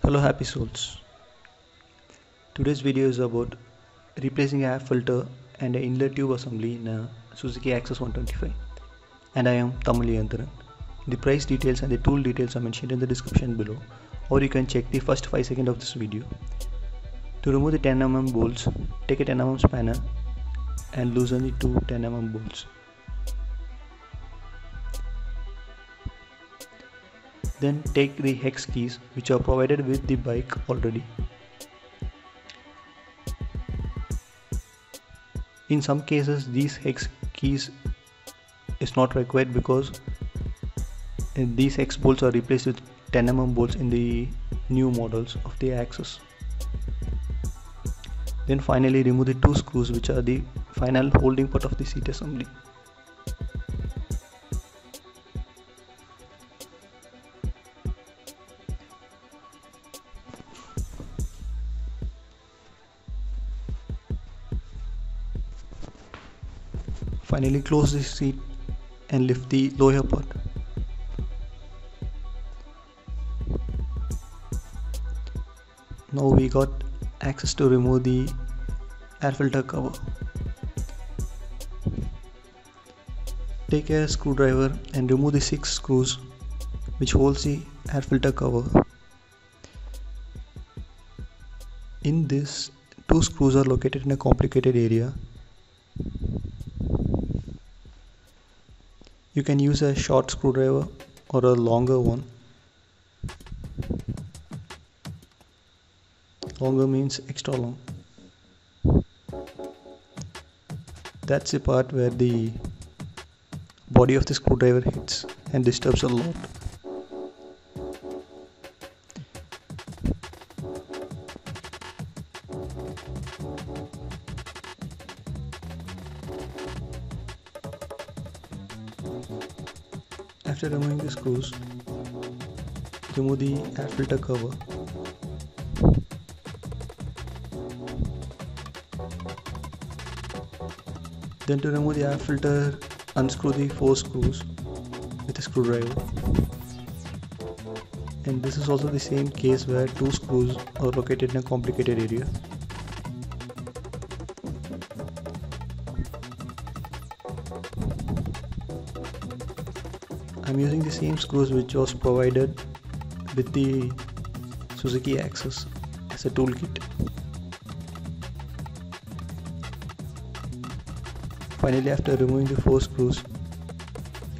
Hello happy souls. Today's video is about replacing an air filter and an inlet tube assembly in a Suzuki Access 125, and I am Tamizh Iyanthiran. The price details and the tool details are mentioned in the description below, or you can check the first 5 seconds of this video. To remove the 10mm bolts, take a 10mm spanner and loosen the two 10mm bolts. Then take the hex keys which are provided with the bike already. In some cases these hex keys is not required because these hex bolts are replaced with 10mm bolts in the new models of the Access. Then finally remove the two screws which are the final holding part of the seat assembly. Finally close the seat and lift the lower part. Now we got access to remove the air filter cover. Take a screwdriver and remove the 6 screws which holds the air filter cover. In this, 2 screws are located in a complicated area. You can use a short screwdriver or a longer one. Longer means extra long. That's the part where the body of the screwdriver hits and disturbs a lot. After removing the screws, remove the air filter cover. Then to remove the air filter, unscrew the 4 screws with a screwdriver. And this is also the same case where 2 screws are located in a complicated area. I'm using the same screws which was provided with the Suzuki Access as a toolkit. Finally, after removing the 4 screws,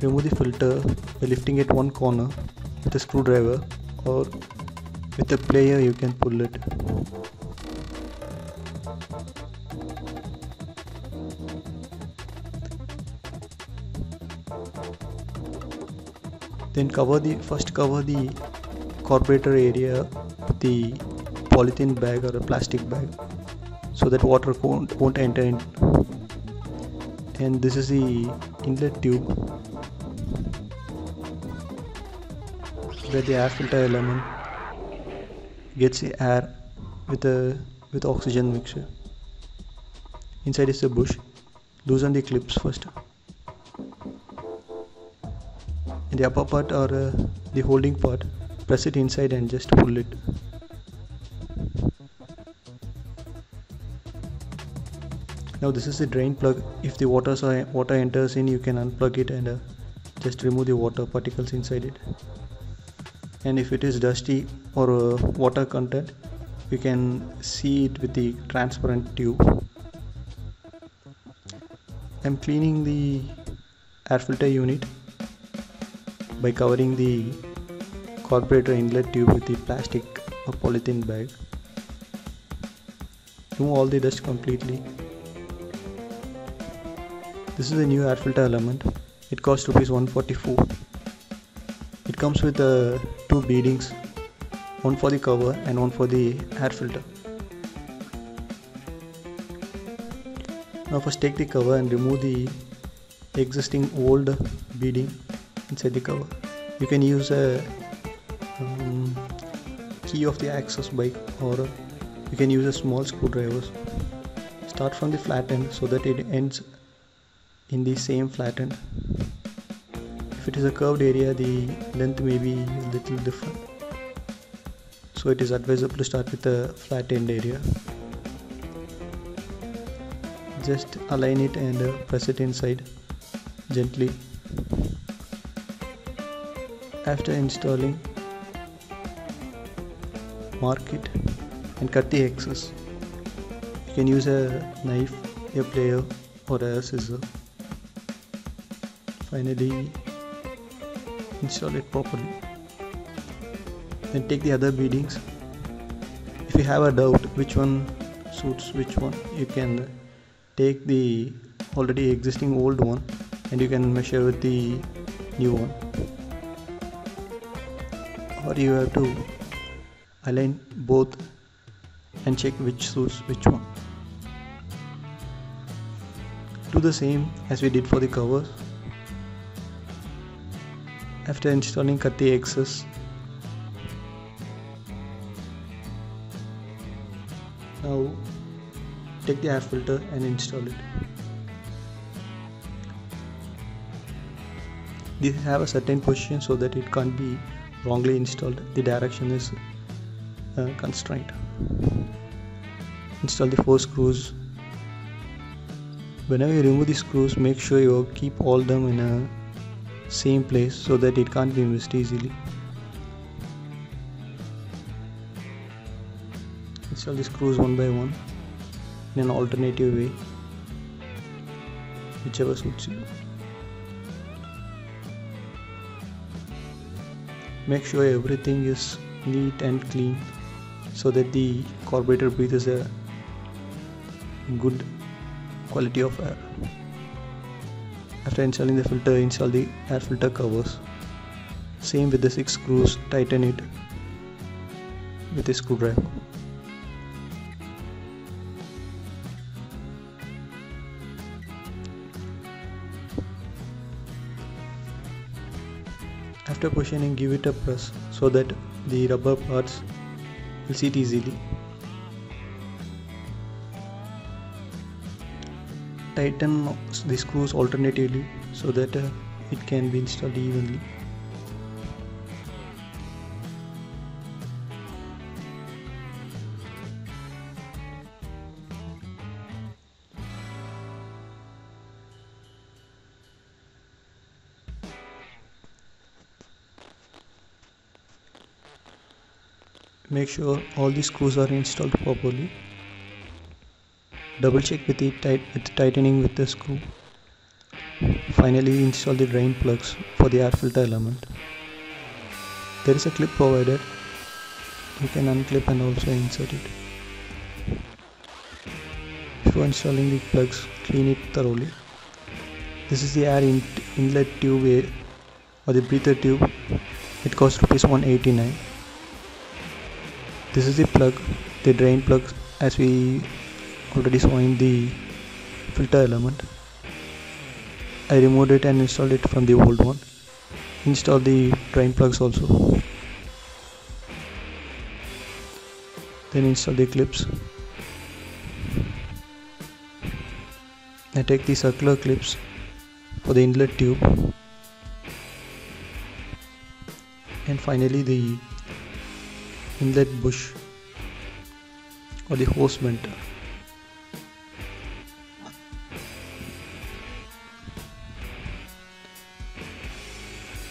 remove the filter by lifting it one corner with a screwdriver, or with a plier you can pull it. Then cover the carburetor area with the polythene bag or a plastic bag so that water won't enter in. And this is the inlet tube where the air filter element gets the air with oxygen mixture. Inside is the bush. Loosen the clips first. In the upper part or the holding part, press it inside and just pull it. Now this is the drain plug. If the water enters in, you can unplug it and just remove the water particles inside it. And if it is dusty or water content, you can see it with the transparent tube. I'm cleaning the air filter unit by covering the carburetor inlet tube with the plastic or polythene bag. Remove all the dust completely. This is the new air filter element. It costs ₹144. It comes with 2 beadings, one for the cover and one for the air filter. Now first take the cover and remove the existing old beading inside the cover. You can use a key of the Access bike, or you can use a small screwdriver. Start from the flat end so that it ends in the same flat end. If it is a curved area, the length may be a little different. so it is advisable to start with the flat end area. Just align it and press it inside gently. After installing, mark it and cut the excess. You can use a knife, a plier or a scissor. Finally, install it properly. Then take the other beadings. If you have a doubt which one suits which one, you can take the already existing old one and you can measure with the new one, or you have to align both and check which suits which one. Do the same as we did for the covers. After installing, cut the excess. Now take the air filter and install it. These have a certain position so that it can't be wrongly installed. The direction is constrained. Install the 4 screws. Whenever you remove the screws, make sure you keep all them in a same place so that it can't be missed easily. Install the screws one by one in an alternative way, whichever suits you. Make sure everything is neat and clean so that the carburetor breathes a good quality of air. After installing the filter, install the air filter covers. Same with the 6 screws, tighten it with a screwdriver. After positioning, give it a press so that the rubber parts will sit easily. Tighten the screws alternatively so that it can be installed evenly. Make sure all the screws are installed properly. Double check with tightening with the screw. Finally, install the drain plugs for the air filter element. There is a clip provided. You can unclip and also insert it. Before installing the plugs, clean it thoroughly. This is the air inlet tube or the breather tube. It costs ₹189. This is the plug, the drain plug, as we already saw in the filter element. I removed it and installed it from the old one. Install the drain plugs also. Then install the clips. I take the circular clips for the inlet tube. And finally the inlet bush or the hose vent.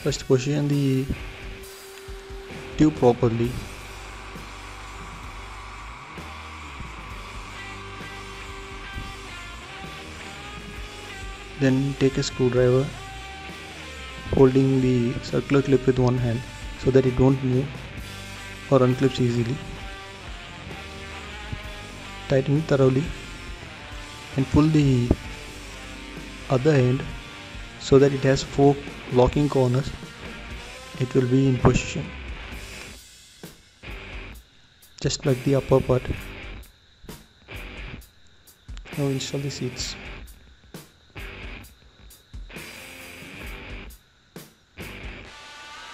First, position the tube properly. Then take a screwdriver, holding the circular clip with one hand so that it won't move or unclips easily. Tighten it thoroughly and pull the other end so that it has 4 locking corners. It will be in position just like the upper part. Now install the seats.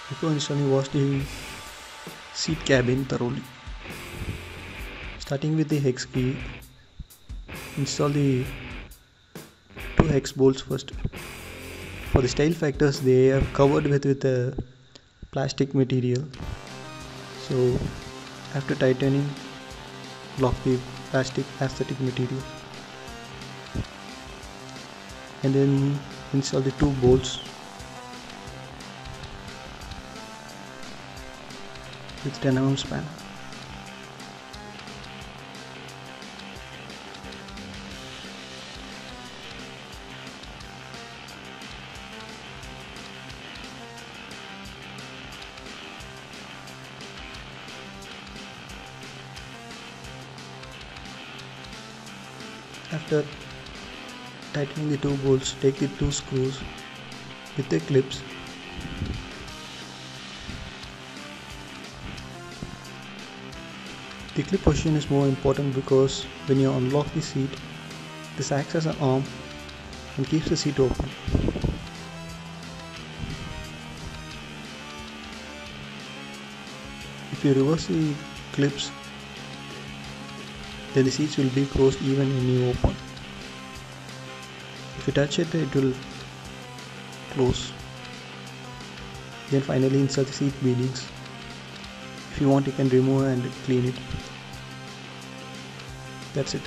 Before installing, wash the seat cabin thoroughly. Starting with the hex key, install the 2 hex bolts first. For the style factors, they are covered with a plastic material, so After tightening, lock the plastic aesthetic material and then install the 2 bolts with 10 mm span. After tightening the 2 bolts, take the 2 screws with the clips The clip position is more important because when you unlock the seat, this acts as an arm and keeps the seat open. If you reverse the clips, then the seats will be closed even when you open. If you touch it, it will close. Then finally insert the seat beadings. If you want, you can remove and clean it. That's it.